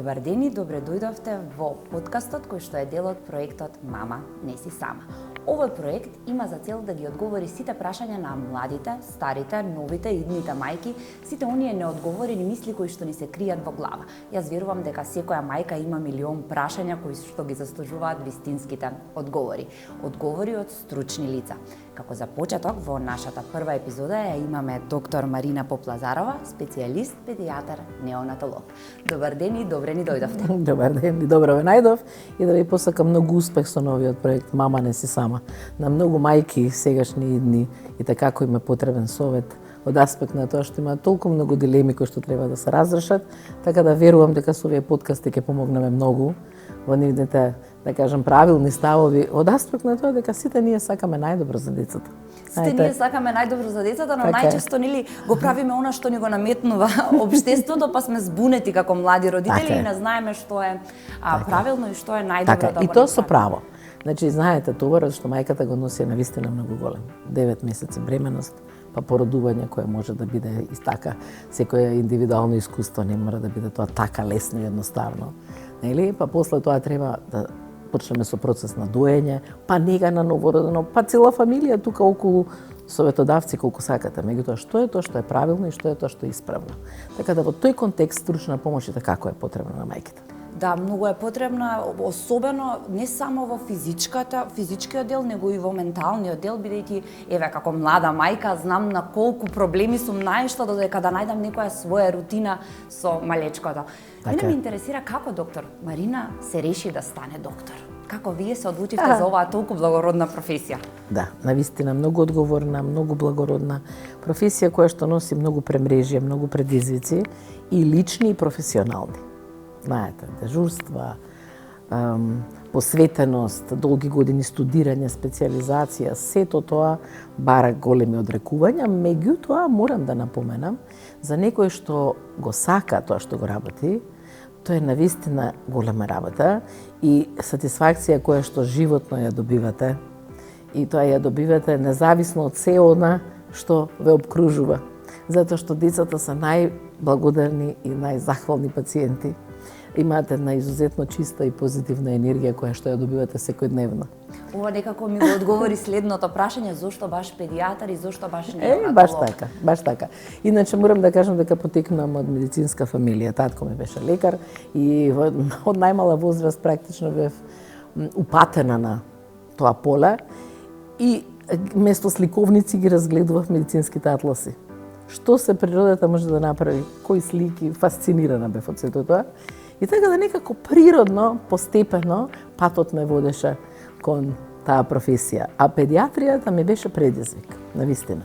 Добар ден и добре дојдовте во подкастот кој што е дел од проектот Мама не си сама. Овој проект има за цел да ги одговори сите прашања на младите, старите, новите, идните мајки, сите оние неодговорени мисли кои што ни се кријат во глава. Јас верувам дека секоја мајка има милион прашања кои што ги заслужуваат вистинските одговори. Одговори од стручни лица. Како за почеток, во нашата прва епизода ја имаме доктор Марина Поплазарова, специјалист, педијатар, неонатолог. Добар ден и добре ни дојдовте. Добар ден и добро ве најдов и да ви посакам многу успех со новиот проект Мама не си сама. На многу мајки сегашни дни и така кој им е потребен совет од аспект на тоа што има толку многу дилеми кои што треба да се разрешат, така да верувам дека со овие подкасти ќе помогнеме многу во нивните, да кажам, правилни ставови од аспект на тоа дека сите ние сакаме најдобро за децата. Сите ние сакаме најдобро за децата, но така најчесто нели го правиме она што ни го наметнува општеството, па сме збунети како млади родители така и не знаеме што е правилно и што е најдобро така, да го и тоа со право. Значи, знаете, товарот што мајката го носи е навистина многу голем. 9 месеци бременост, па породување кое може да биде и така, секое индивидуално искуство не мора да биде тоа така лесно и едноставно. Нели? Па после тоа треба да почнеме со процес на доење, па нега на новородено, па цела фамилија тука околу советодавци колку сакате. Меѓутоа, што е тоа што е правилно и што е тоа што е исправно. Така да во тој контекст стручна помош и како е потребна на мајките. Да, многу е потребна, особено не само во физичкиот дел, него и во менталниот дел, бидејќи еве како млада мајка знам на колку проблеми сум наишла додека да најдам некоја своја рутина со малечкото. Мене ме интересира како доктор Марина се реши да стане доктор. Како вие се одлучивте за оваа толку благородна професија? Да, навистина многу одговорна, многу благородна професија која што носи многу премрежје, многу предизвици и лични и професионални. Знаете, дежурства, посветеност, долги години студирање, специјализација, сето тоа бара големи одрекувања, меѓутоа морам да напоменам за некој што го сака тоа што го работи, тоа е навистина голема работа и сатисфакција која што животно ја добивате и тоа ја добивате независно од се она што ве обкружува. Затоа што децата се најблагодарни и најзахвални пациенти. Имате една изузетно чиста и позитивна енергија која што ја добивате секојдневно. Ова некако ми го одговори следното прашање, зошто баш педијатар и зошто баш неонатолог? Баш така. Иначе морам да кажам дека потекнувам од медицинска фамилија. Татко ми беше лекар и од најмала возраст практично бев упатена на тоа поле и место сликовници ги разгледував медицинските атласи. Што се природата може да направи, кои слики, фасцинирана бев од сето тоа. И така да некако природно, постепено, патот ме водеше кон таа професија. А педијатријата ми беше предизвик, навистина.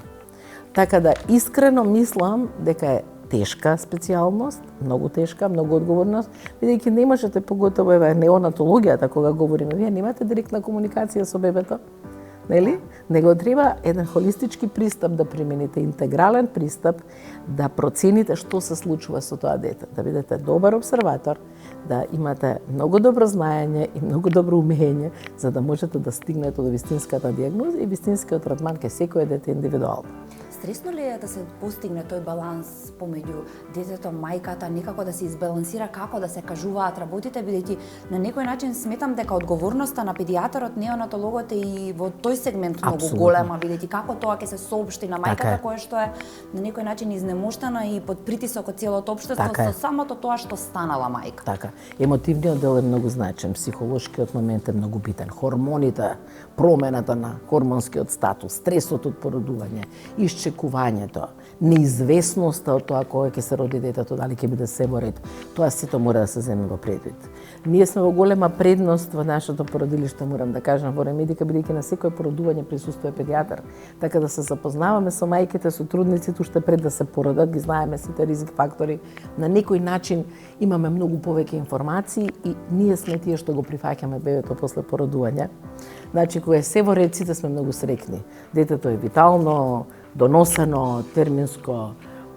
Така да искрено мислам дека е тешка специјалност, многу тешка, многу одговорност, бидејќи не можете, поготово еве неонатологијата, кога говориме, вие немате директна комуникација со бебето, нели? Него треба еден холистички пристап да примените, интегрален пристап да процените што се случува со тоа дете, да бидете добар обсерватор, да имате многу добро знаење и многу добро умење за да можете да стигнете до вистинската дијагноза и вистинскиот третман кај секој дете индивидуално. Стресно ли е да се постигне тој баланс помеѓу детето, мајката, некако да се избалансира како да се кажуваат работите, бидејќи на некој начин сметам дека одговорноста на педијатарот, неонатологот е и во тој сегмент многу голема, бидејќи како тоа ќе се соопшти на мајката која што е на некој начин изнемоштена и под притисок од целото општество со самото тоа што станала мајка. Така. Емотивниот дел е многу значен, психолошкиот момент е многу битен, хормоните, промената на хормонскиот статус, стресот од породување, чекувањето, неизвестноста од тоа кога ќе се роди детето, дали ќе биде себе ред, тоа сето мора да се земе во предвид. Ние сме во голема предност во нашето породилиште, морам да кажам, во Ремедика, бидејќи на секое породување присуствува педијатар, така да се запознаваме со мајките, со трудниците уште пред да се породат, ги знаеме сите ризик фактори, на некој начин имаме многу повеќе информации и ние сме тие што го прифаќаме бебето после породување. Значи, кога е се во ред, сите сме многу среќни. Детето е витално, доносено, терминско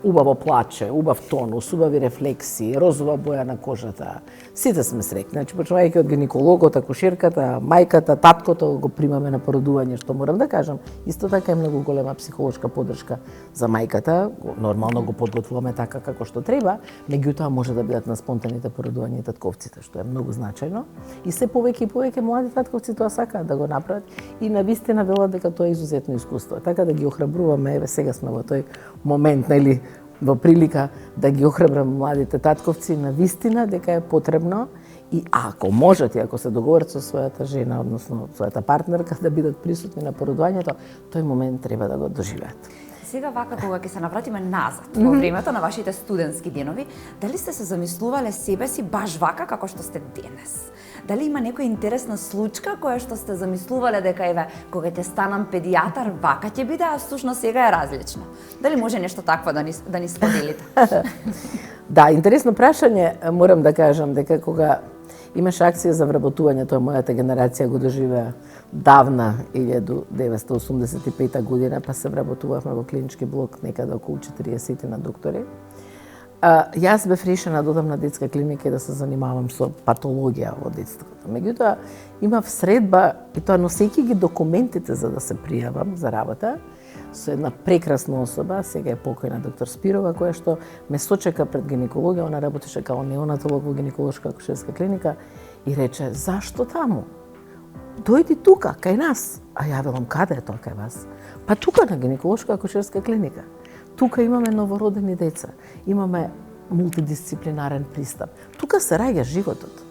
убаво плаче, убав тонус, убави рефлекси, розова боја на кожата. Сите сме среќни. Значи, почнувајќи од гинекологот, акушерката, мајката, таткото го примаме на породување, што морам да кажам. Исто така е многу голема психолошка поддршка за мајката. Нормално го подготвуваме така како што треба, меѓутоа може да бидат на спонтаните породувања и татковците, што е многу значајно. И се повеќе и повеќе млади татковци тоа сакаат да го направат и навистина велат дека тоа е изузетно искуство. Така да ги охрабруваме, еве сега сме во тој момент, нели, во прилика да ги охрабрам младите татковци на вистина дека е потребно и ако можете, ако се договорат со својата жена, односно својата партнерка, да бидат присутни на породувањето, тој момент треба да го доживеат. Сега вака кога ќе се навратиме назад во времето на вашите студентски денови, дали сте се замислувале себе си баш вака како што сте денес? Дали има некоја интересна случка која што сте замислувале дека еве кога ќе станам педијатар вака ќе биде, а всушност сега е различно? Дали може нешто такво да ни споделите? Да, интересно прашање. Морам да кажам дека кога имаше акција за вработување, тоа мојата генерација го доживеа давна 1985 година, па се вработувавме во клинички блок некаде околу 40 на доктори. Јас бев решена да одам на детска клиника и да се занимавам со патологија во детството. Меѓутоа, имав средба, и тоа носејќи ги документите за да се пријавам за работа, со една прекрасна особа, сега е покојна доктор Спирова, која што ме сочека пред гинекологија, она работеше као неонатолог во гинеколошка акушерска клиника и рече: "Зашто таму? Дојди тука, кај нас." А ја велам: "Каде е тоа кај вас?" "Па тука на гинеколошка акушерска клиника. Тука имаме новородени деца, имаме мултидисциплинарен пристап. Тука се раѓа животот."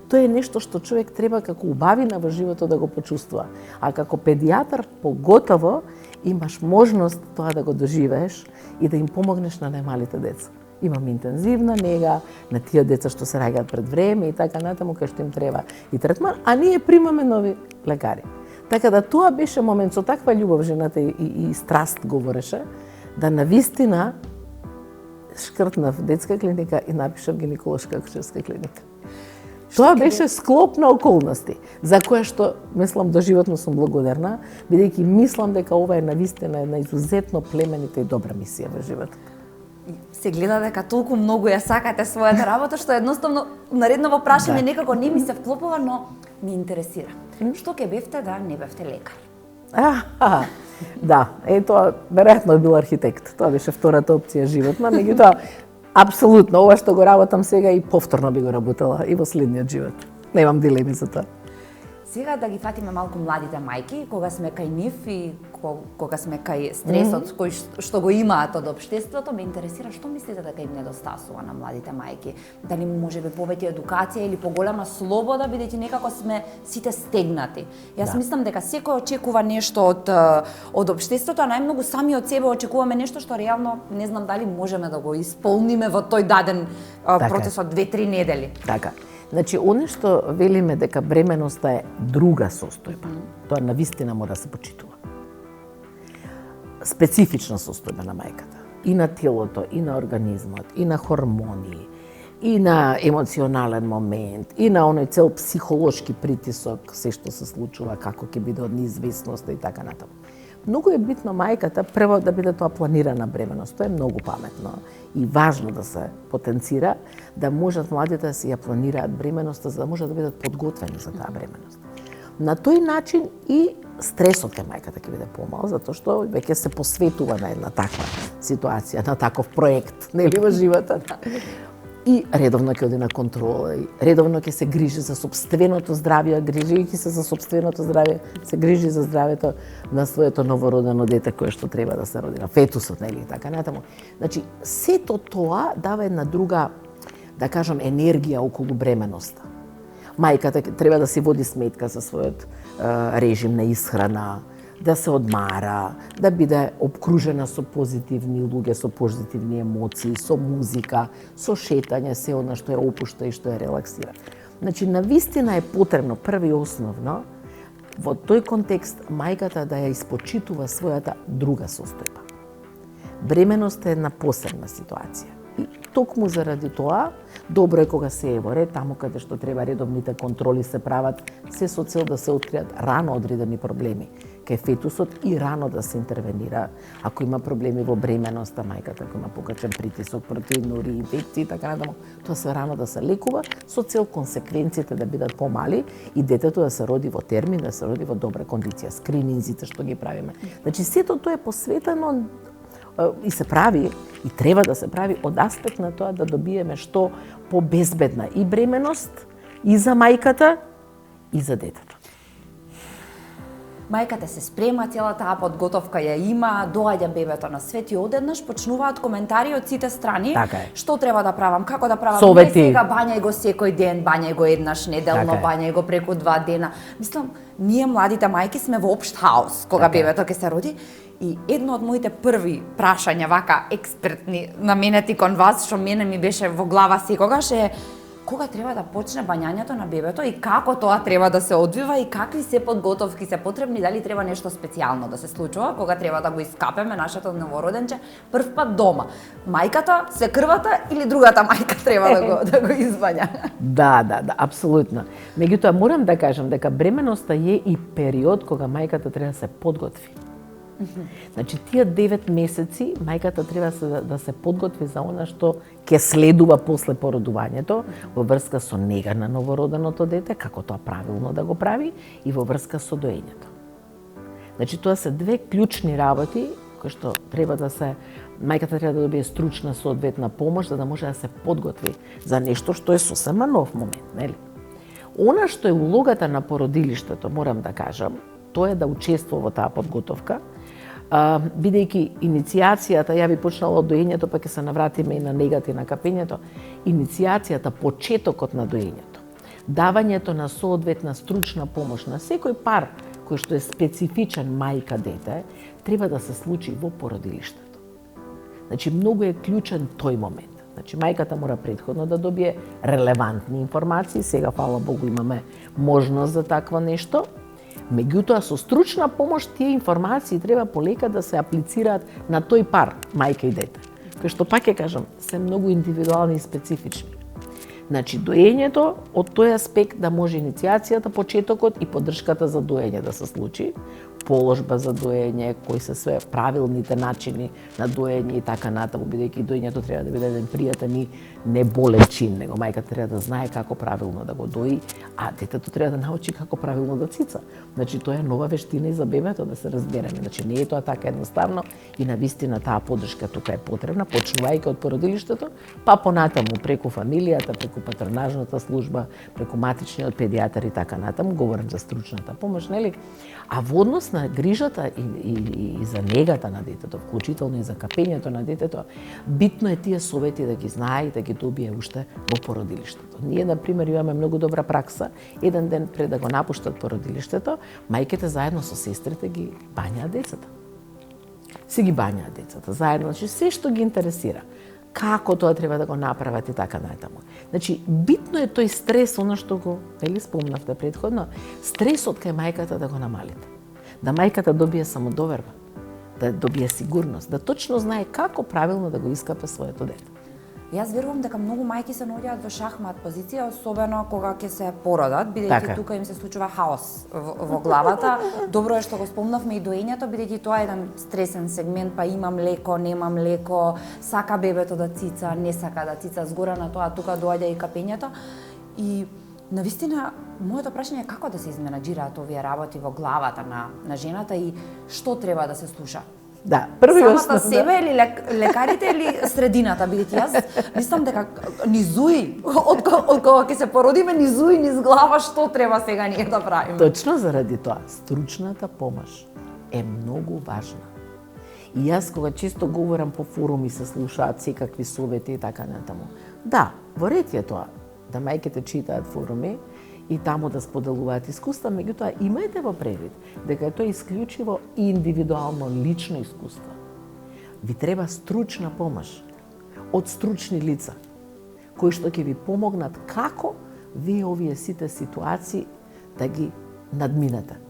Тоа е нешто што човек треба како убавина во животот да го почувствува. А како педијатар поготово имаш можност тоа да го доживееш и да им помогнеш на најмалите деца. Имам интензивна нега на тие деца што се раѓаат пред време и така натаму, кај што им треба и третман, а ние примаме нови лекари. Така да тоа беше момент, со таква љубов жената и страст говореше, да навистина шкртнав детска клиника и напишав гинеколошка акушерска клиника. Тоа беше склоп на околности, за која што, мислам, доживотно сум благодарна, бидејќи мислам дека ова е навистина една изузетно племенита и добра мисија во животот. Се гледа дека толку многу ја сакате својата работа, што едноставно наредново прашање некако не ми се вклопува, но ми интересира. Што ќе бевте да не бевте лекар? Да, тоа веројатно бил архитект. Тоа беше втората опција животна, меѓутоа апсолутно ова што го работам сега и повторно би го работела и во следниот живот. Немам дилеми за тоа. Сега да ги фатиме малку младите мајки, кога сме кај нив и кога сме кај стресот кој што го имаат од општеството, ме интересира што мислите дека им недостасува на младите мајки? Дали можеби повеќе едукација или поголема слобода, бидејќи некако сме сите стегнати. Јас мислам дека секој очекува нешто од општеството, а најмногу сами од себе очекуваме нешто што реално не знам дали можеме да го исполниме во тој даден процес од 2-3 недели. Така. Значи, оне што велиме дека бременоста е друга состојба, тоа навистина мора да се почитува. Специфична состојба на мајката. И на телото, и на организмот, и на хормони, и на емоционален момент, и на оној цел психолошки притисок, се што се случува, како ќе биде од неизвестноста и така натаму. Многу е битно мајката прво да биде тоа планирана бременост. Тоа е многу паметно и важно да се потенцира, да можат младите да си ја планираат бременоста, за да можат да бидат подготвени за таа бременост. На тој начин и стресот кај мајката ќе биде помал, затоа што веќе се посветува на една таква ситуација, на таков проект, нели во животот. И редовно ќе оди на контрола, и редовно ќе се грижи за сопственото здравје, грижејќи се за сопственото здравје, се грижи за здравјето на своето новородено дете кое што треба да се роди, на фетусот, нели, така натаму. Значи, сето тоа дава една друга, да кажам, енергија околу бременоста. Мајката треба да си води сметка за својот режим на исхрана, да се одмара, да биде обкружена со позитивни луѓе, со позитивни емоции, со музика, со шетање, се она што ја опушта и што ја релаксира. Значи, навистина е потребно, прво и основно, во тој контекст, мајката да ја испочитува својата друга состојба. Бременоста е една посебна ситуација. И токму заради тоа, добро е кога се е во ред, таму каде што треба редовните контроли се прават, се со цел да се откријат рано одредени проблеми кај фетусот и рано да се интервенира. Ако има проблеми во бременоста, мајката ако има покачен притисок, протеидни ури, инфекции и така натаму, тоа се рано да се лекува со цел консеквенциите да бидат помали и детето да се роди во термин, да се роди во добра кондиција. Скрининзите што ги правиме. Значи сето тоа е посветено и се прави и треба да се прави од аспект на тоа да добиеме што побезбедна и бременост и за мајката и за детето. Мајката се спрема, цела таа подготовка ја има, доаѓа бебето на свет и одеднаш почнуваат коментари од сите страни. Така е. Што треба да правам, како да правам, Совети. не сега бањај го секој ден, бањај го еднаш неделно, Така е. бањај го преку 2 дена. Мислам, ние младите мајки сме во општ хаос кога Така е. бебето ќе се роди. И едно од моите први прашања, вака експертни, наменети кон вас, што мене ми беше во глава секогаш е кога треба да почне бањањето на бебето и како тоа треба да се одвива и какви се подготовки се потребни, дали треба нешто специјално да се случува кога треба да го искапеме нашето новороденче прв пат дома. Мајката, секрвата или другата мајка треба да го избања? Да, апсолутно. Меѓутоа морам да кажам дека бременоста е и период кога мајката треба да се подготви. Значи, тие 9 месеци мајката треба да се подготви за она што ќе следува после породувањето во врска со нега на новороденото дете, како тоа правилно да го прави и во врска со доењето. Значи, тоа се две клучни работи кои што треба да се мајката треба да добие стручна соодветна помош за да може да се подготви за нешто што е сосема нов момент, нели? Она што е улогата на породилиштето, морам да кажам, тоа е да учествува во таа подготовка, бидејќи иницијацијата, ја би почнала од доењето, па ќе се навратиме и на негата и на капењето, иницијацијата, почетокот на доењето, давањето на соодветна стручна помош на секој пар кој што е специфичен мајка-дете, треба да се случи во породилиштето. Значи, многу е клучен тој момент. Значи, мајката мора претходно да добие релевантни информации, сега, фала Богу, имаме можност за таква нешто. Меѓутоа, со стручна помош тие информации треба полека да се аплицираат на тој пар, мајка и дете, кои што, пак ќе кажам, се многу индивидуални и специфични. Значи, доењето, од тој аспект да може иницијацијата, почетокот и поддршката за доење да се случи, положба за доење, кои се све правилните начини на доење и така натаму, бидејќи доењето треба да биде еден пријатен и неболен чин, него мајката треба да знае како правилно да го дои, а детето треба да научи како правилно да цица. Значи, тоа е нова вештина и за бебето, да се разбереме. Значи, не е тоа така едноставно и навистина таа поддршка тука е потребна, почнувајќи од породилиштето, па понатаму преку фамилијата, преку патронажната служба, преку матичниот педијатар и така натаму, говорам за стручната помош, нели? А во однос на грижата и за негата на детето, вклучително и за капењето на детето, битно е тие совети да ги знае и да ги добие уште во породилиштето. Ние, например, имаме многу добра пракса. Еден ден пред да го напуштат породилиштето, мајките заедно со сестрите ги бањаат децата. Си ги бањаат децата заедно, значи се што ги интересира. Како тоа треба да го направат и така натаму. Значи, битно е тој стрес, оно што го, нели, спомнавте претходно, стресот кај мајката да го намалите. Да мајката добие самодоверба, да добие сигурност, да точно знае како правилно да го искапе своето дете. Јас верувам дека многу мајки се наоѓаат во шахмат позиција, особено кога ќе се породат, бидејќи Така. тука им се случува хаос во главата. Добро е што го спомнавме и доењето, бидејќи тоа е еден стресен сегмент, па имам леко, немам леко, сака бебето да цица, не сака да цица, згора на тоа тука доаѓа и капењето. И навистина, моето прашање е како да се изменаџираат овие работи во главата на жената и што треба да се слуша? Да, први Самата себе или лекарите или средината, бидејќи јас мислам дека низуи, од кога ќе се породиме, низуи низ глава што треба сега ние да правиме. Точно заради тоа, стручната помош е многу важна. И јас кога често говорам по форуми, се слушаат секакви совети и така натаму. Да, во ред е тоа, да мајките читаат форуми и таму да споделуваат искуства, меѓутоа имајте во предвид дека е тоа исклучиво и индивидуално лично искуство. Ви треба стручна помош од стручни лица, кои што ќе ви помогнат како вие овие сите ситуации да ги надминете.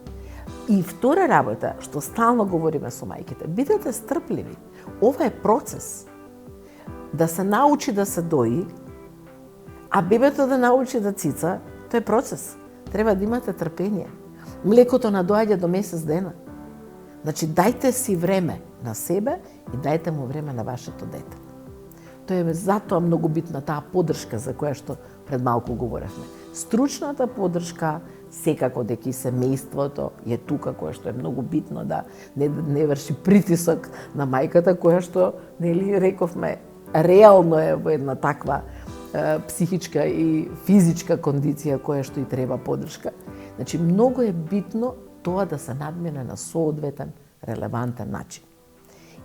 И втора работа, што стално говориме со мајките, бидете стрпливи. Ова е процес. да се научи да се дои, а бебето да научи да цица, тоа е процес. Треба да имате трпение. Млекото надоаѓа до месец дена. Значи, дајте си време на себе и дајте му време на вашето дете. Тоа е затоа многу битна таа поддршка за која што пред малку говоревме. Стручната поддршка, секако дека и семејството е тука, кое што е многу битно да не врши притисок на мајката, која што, нели, рековме, реално е во една таква психичка и физичка кондиција која што и треба поддршка. Значи, многу е битно тоа да се надмине на соодветен, релевантен начин.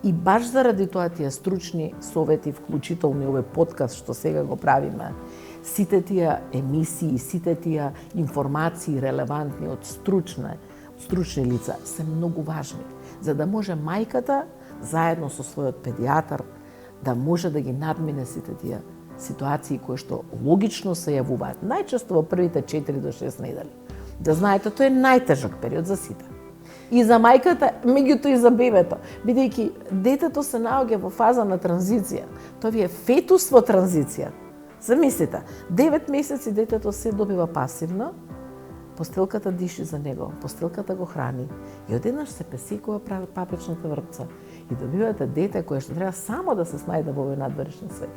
И баш заради тоа тие стручни совети, вклучително овој подкаст што сега го правиме, сите тие емисии, сите тие информации релевантни од стручни лица се многу важни, за да може мајката заедно со својот педијатар да може да ги надмине сите тие ситуации кои што логично се јавуваат најчесто во првите 4 до 6 недели. Да знаете, тоа е најтежок период за сите. И за мајката, меѓуто и за бебето, бидејќи детето се наоѓа во фаза на транзиција. Тоа ви е фетус во транзиција. Замислите, 9 месеци детето се добива пасивно, постелката диши за него, постелката го храни и одеднаш се песекува папечната врпца и добивате дете кое што треба само да се снајде во овој надворешен свет.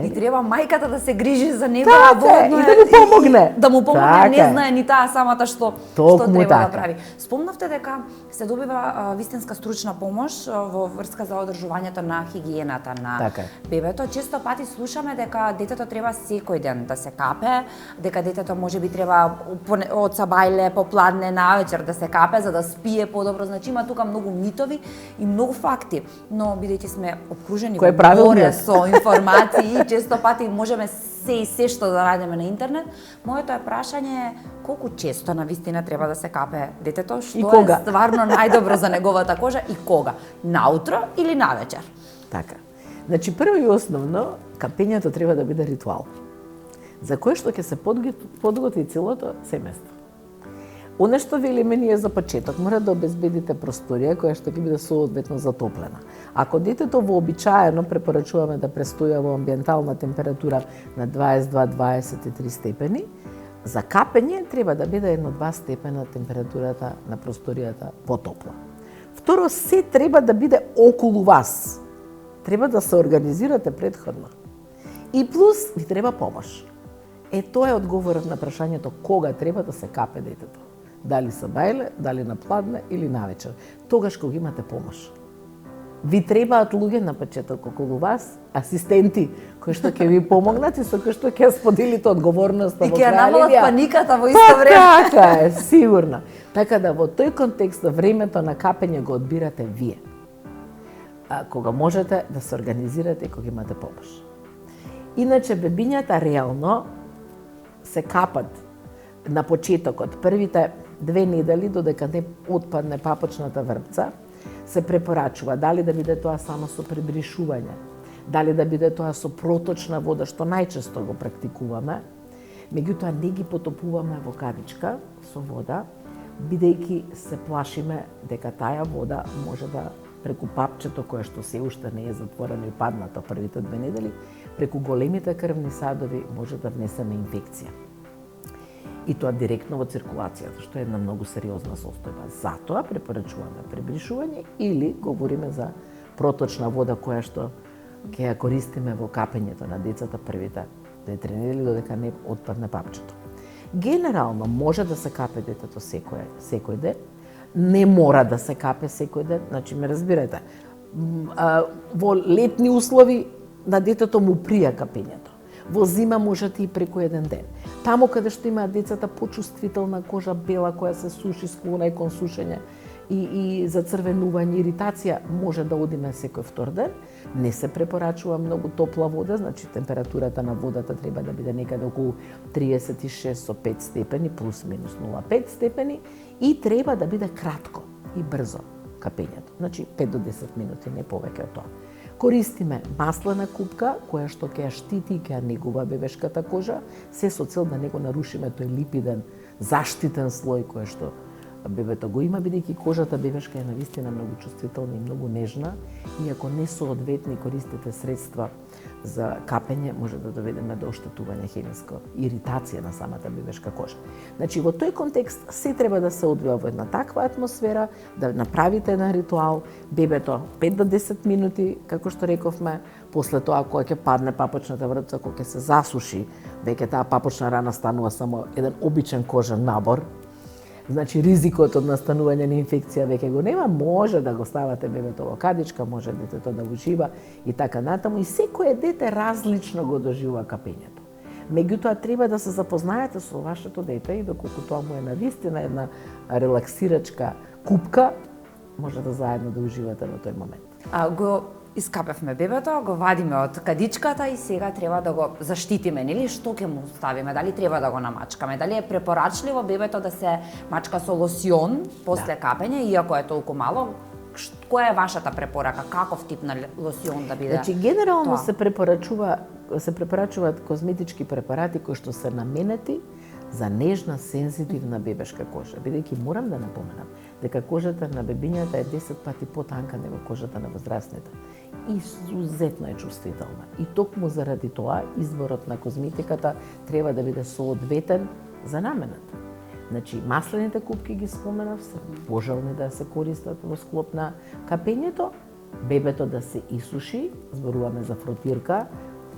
И треба мајката да се грижи за него, така, и да му помогне. Да му помогне, така, не знае ни таа самата што треба така да прави. Спомнавте дека се добива вистинска стручна помош во врска за одржувањето на хигиената на така бебето. Често пати слушаме дека детето треба секој ден да се капе, дека детето можеби треба од сабајле попладне навечер да се капе за да спие подобро. Значи има тука многу митови и многу факти, но бидејќи сме обкружени во море со информации, често пати можеме се што да најдеме на интернет. Моето прашање е колку често на вистина треба да се капе детето, што е стварно најдобро за неговата кожа и кога? Наутро или навечер? Така. Значи прво и основно, капењето треба да биде ритуал, за кој што ќе се подготви целото семејство. Оне што велиме ние за почеток, мора да обезбедите просторија која што ќе биде соодветно затоплена. Ако детето вообичаено препорачуваме да престоја во амбиентална температура на 22-23 степени, за капење треба да биде 1-2 степена температурата на просторијата потопла. Второ, се треба да биде околу вас. Треба да се организирате претходно. И плюс ви треба помош. Тоа е одговорот на прашањето кога треба да се капе детето. Дали са бајле, дали на пладне или навечер. Тогаш кога имате помош. Ви требаат луѓе на почеток околу вас, асистенти кои што ќе ви помогнат и со кои што ќе споделите одговорноста во крај. И ќе намалат паниката во исто време. Така е, сигурно. Така да во тој контекст времето на капење го одбирате вие. Кога можете да се организирате и кога имате помош. Иначе бебињата реално се капат на почетокот, првите 2 недели додека не отпадне папочната врпца, се препорачува дали да биде тоа само со пребришување, дали да биде тоа со проточна вода, што најчесто го практикуваме, меѓутоа не ги потопуваме во кавичка со вода, бидејќи се плашиме дека таа вода може да преку папчето кое што се уште не е затворено и паднато првите 2 недели, преку големите крвни садови може да внесеме инфекција. И тоа директно во циркулацијата, што е една многу сериозна состојба. Затоа препорачуваме пребришување или говориме за проточна вода која што ќе ја користиме во капењето на децата првите 2-3 недели додека не отпадне папчето. Генерално може да се капе детето секој ден, не мора да се капе секој ден, значи ме разбирате. Во летни услови на детето му прија капењето. Во зима можете и преку еден ден. Таму каде што имаат децата почувствителна кожа бела која се суши, склона е кон сушење и зацрвенување, иритација, може да одиме секој втор ден. Не се препорачува многу топла вода, значи температурата на водата треба да биде некаде околу 36 со 5 степени, плюс минус 0,5 степени и треба да биде кратко и брзо капењето. Значи 5 до 10 минути, не повеќе од тоа. Користиме маслена купка, која што ќе ја штити и ќе ја негува бебешката кожа, се со цел да не го нарушиме тој липиден заштитен слој кој што бебето го има, бидејќи кожата бебешка е навистина многу чувствителна и многу нежна, и ако не соодветни користите средства за капење, може да доведеме до оштетување хемиско, иритација на самата бебешка кожа. Значи, во тој контекст се треба да се одвива во една таква атмосфера, да направите еден ритуал, бебето 5 до 10 минути, како што рековме, после тоа кога ќе падне папочната врвца, кога ќе се засуши, веќе таа папочна рана станува само еден обичен кожен набор. Значи, ризикот од настанување на инфекција веќе го нема, може да го ставате бебето во кадичка, може детето да ужива и така натаму, и секое дете различно го доживува капењето. Меѓутоа, треба да се запознаете со вашето дете и доколку тоа му е навистина една релаксирачка купка, може да заедно да уживате во тој момент. Го искапевме бебето, го вадиме од кадичката и сега треба да го заштитиме, нели? Што ќе му ставиме? Дали треба да го намачкаме? Дали е препорачливо бебето да се мачка со лосјон после капење, иако е толку мало? Која е вашата препорака? Каков тип на лосјон да биде? Значи, генерално се препорачуваат козметички препарати кои што се наменети за нежна, сензитивна бебешка кожа. Бидејќи морам да напоменам дека кожата на бебињата е 10 пати потанка него кожата на возрастните. Изузетно е чувствителна. И токму заради тоа изборот на козметиката треба да биде соодветен за намената. Значи, маслените купки ги споменав, се пожелни да се користат во склоп на капењето, бебето да се исуши, зборуваме за фротирка,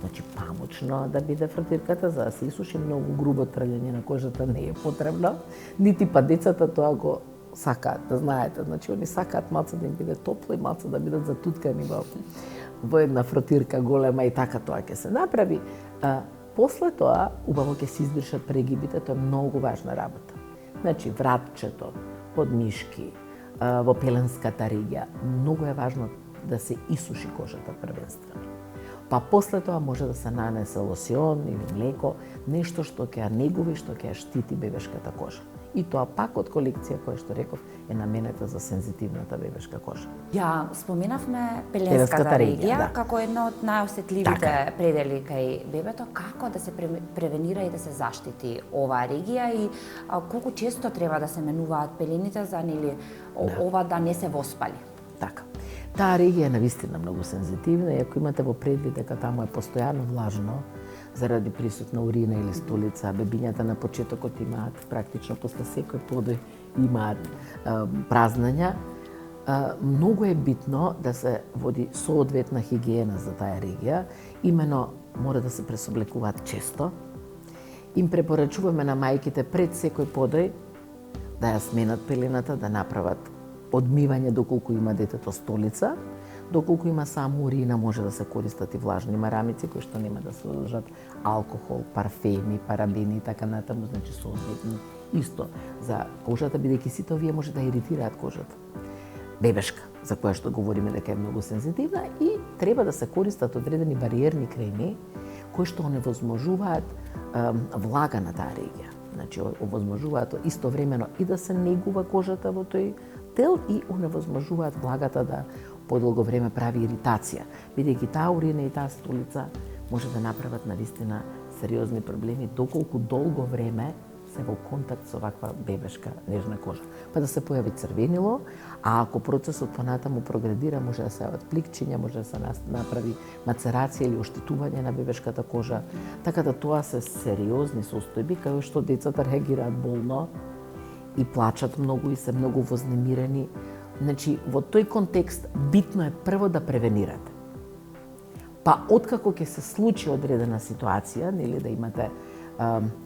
значи памучно да биде фротирката, за да се исуши, многу грубо трљање на кожата не е потребно, нити па децата тоа го сакаат, да знаете, значи они сакаат малце да им биде топло и малце да бидат затуткани во една фротирка голема и така тоа ќе се направи. После тоа, убаво ќе се избришат прегибите, тоа е многу важна работа. Значи, вратчето, подмишки, во пеленската регија, многу е важно да се исуши кожата првенствено. Па после тоа може да се нанесе лосјон или млеко, нешто што ќе ја негува и што ќе ја штити бебешката кожа. И тоа пак од колекција која што реков е наменета за сензитивната бебешка кожа. Ја споменавме пеленската регија како една од најосетливите предели кај бебето. Како да се превенира и да се заштити оваа регија и колку често треба да се менуваат пелените за ова да не се воспали? Така. Таа регија е навистина многу сензитивна и ако имате во предвид дека таму е постојано влажно, заради присут на урина или столица, бебињата на почетокот имаат, практично после секој подој имаат празнања, многу е битно да се води соодветна хигиена за таа регија, имено мора да се пресоблекуваат често. Им препорачуваме на мајките пред секој подој да ја сменат пелената, да направат одмивање доколку има детето столица, доколку има само урина може да се користат и влажни марамици кои што нема да се содржат алкохол, парфеми, парабени и така натаму, значи соодветно исто за кожата, бидејќи сите овие може да иритираат кожата. Бебешка, за која што говориме дека е многу сензитивна и треба да се користат одредени бариерни креми кои што оневозможуваат влага на таа регија. Значи овозможуваат истовремено и да се негува кожата во тој тел и оневозможуваат влагата да подолго време прави иритација, бидејќи таа урина и таа столица може да направат навистина сериозни проблеми доколку долго време се во контакт со ваква бебешка нежна кожа. Па да се појави црвенило, а ако процесот понатаму прогредира, може да се јават пликчиња, може да се направи мацерација или оштетување на бебешката кожа. Така да тоа се сериозни состојби кај што децата реагираат болно и плачат многу и се многу вознемирени. Значи, во тој контекст битно е прво да превенирате. Па откако ќе се случи одредена ситуација, нели да имате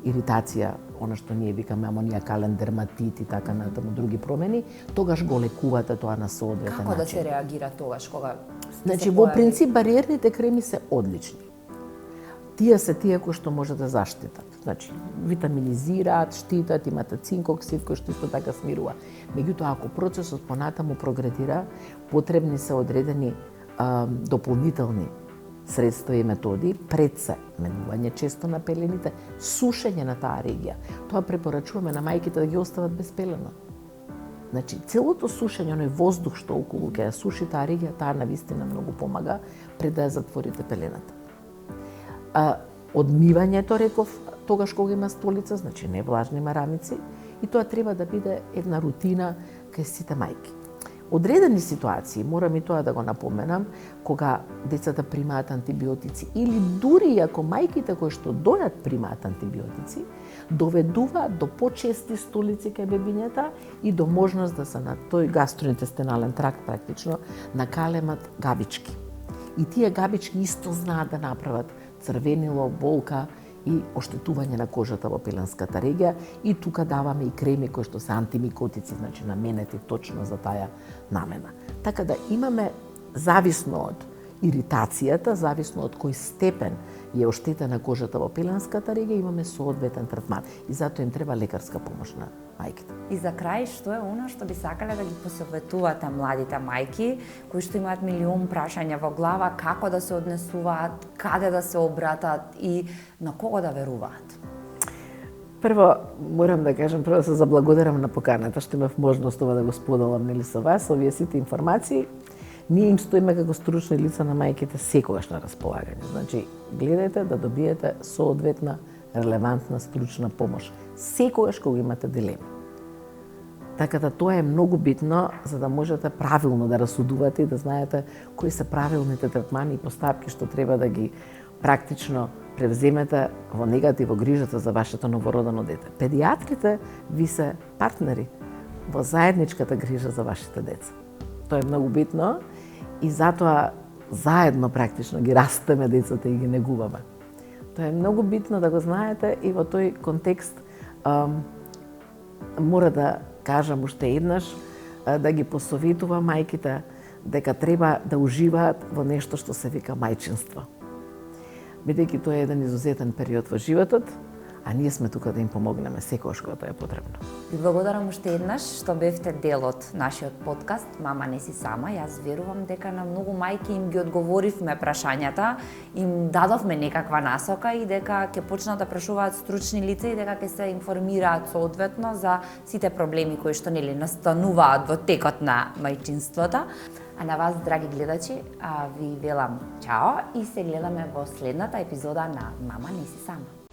иритација, она што ние викаме амониакален дерматит и така натаму други промени, тогаш го лекувате тоа на соодветен начин. Како да се реагира тогаш кога Значи, во принцип бариерните креми се одлични. Тие се тие кои што може да заштитат. Значи, витаминизираат, штитат, имате цинкоксид кој што исто така смирува. Меѓутоа, ако процесот понатаму прогредира, потребни се одредени дополнителни средства и методи, пред се менување често на пелените, сушење на таа регија. Тоа препорачуваме на мајките да ги остават без пелена. Значи, целото сушење, оној воздух што околу ќе ја суши таа регија, таа навистина многу помага пред да ја затворите пелената. Одмивањето, реков, тогаш кога има столица, значи не влажни марамици, и тоа треба да биде една рутина кај сите мајки. Одредени ситуации, морам и тоа да го напоменам, кога децата примаат антибиотици или дури и ако мајките кои што дојат примаат антибиотици, доведуваат до почести столици кај бебињата и до можност да се на тој гастроинтестинален тракт практично накалемат габички. И тие габички исто знаат да направат црвенило, болка и оштетување на кожата во пеленската регија, и тука даваме и креми кои што се антимикотици, значи наменети точно за таа намена. Така да имаме, зависно од иритацијата, зависно од кој степен е оштетена кожата во пеленската регија, имаме соодветен третман и затоа им треба лекарска помош на мајките. И за крај, што е она што би сакале да ги посоветувате младите мајки кои што имаат милион прашања во глава, како да се однесуваат, каде да се обратат и на кого да веруваат? Прво, морам да кажам, прво да се заблагодарам на поканата, што имав можност ова да го споделам со вас, овие сите информации. Ние им стоиме како стручни лица на мајките секогаш на располагање. Значи, гледајте да добиете соодветна, релевантна стручна помош. Секогаш кога имате дилеми. Така да тоа е многу битно за да можете правилно да расудувате и да знаете кои се правилните третмани и постапки што треба да ги практично превземете во негата и во грижата за вашето новородено дете. Педиатрите ви се партнери во заедничката грижа за вашите деца. Тоа е многу битно и затоа заедно практично ги растеме децата и ги негуваме. Тоа е многу битно да го знаете и во тој контекст мора да кажам уште еднаш да ги посоветува мајките дека треба да уживаат во нешто што се вика мајчинство. Бидејќи тоа е еден изузетен период во животот, а ние сме тука да им помогнеме секогаш кога тоа е потребно. Ви благодарам уште еднаш што бевте дел од нашиот подкаст Мама не си сама. Јас верувам дека на многу мајки им ги одговоривме прашањата, им дадовме некаква насока и дека ќе почнат да прашуваат стручни лица и дека ќе се информираат соодветно за сите проблеми кои што нели настануваат во текот на мајчинството. А на вас, драги гледачи, ви велам чао и се гледаме во следната епизода на Мама не си сама.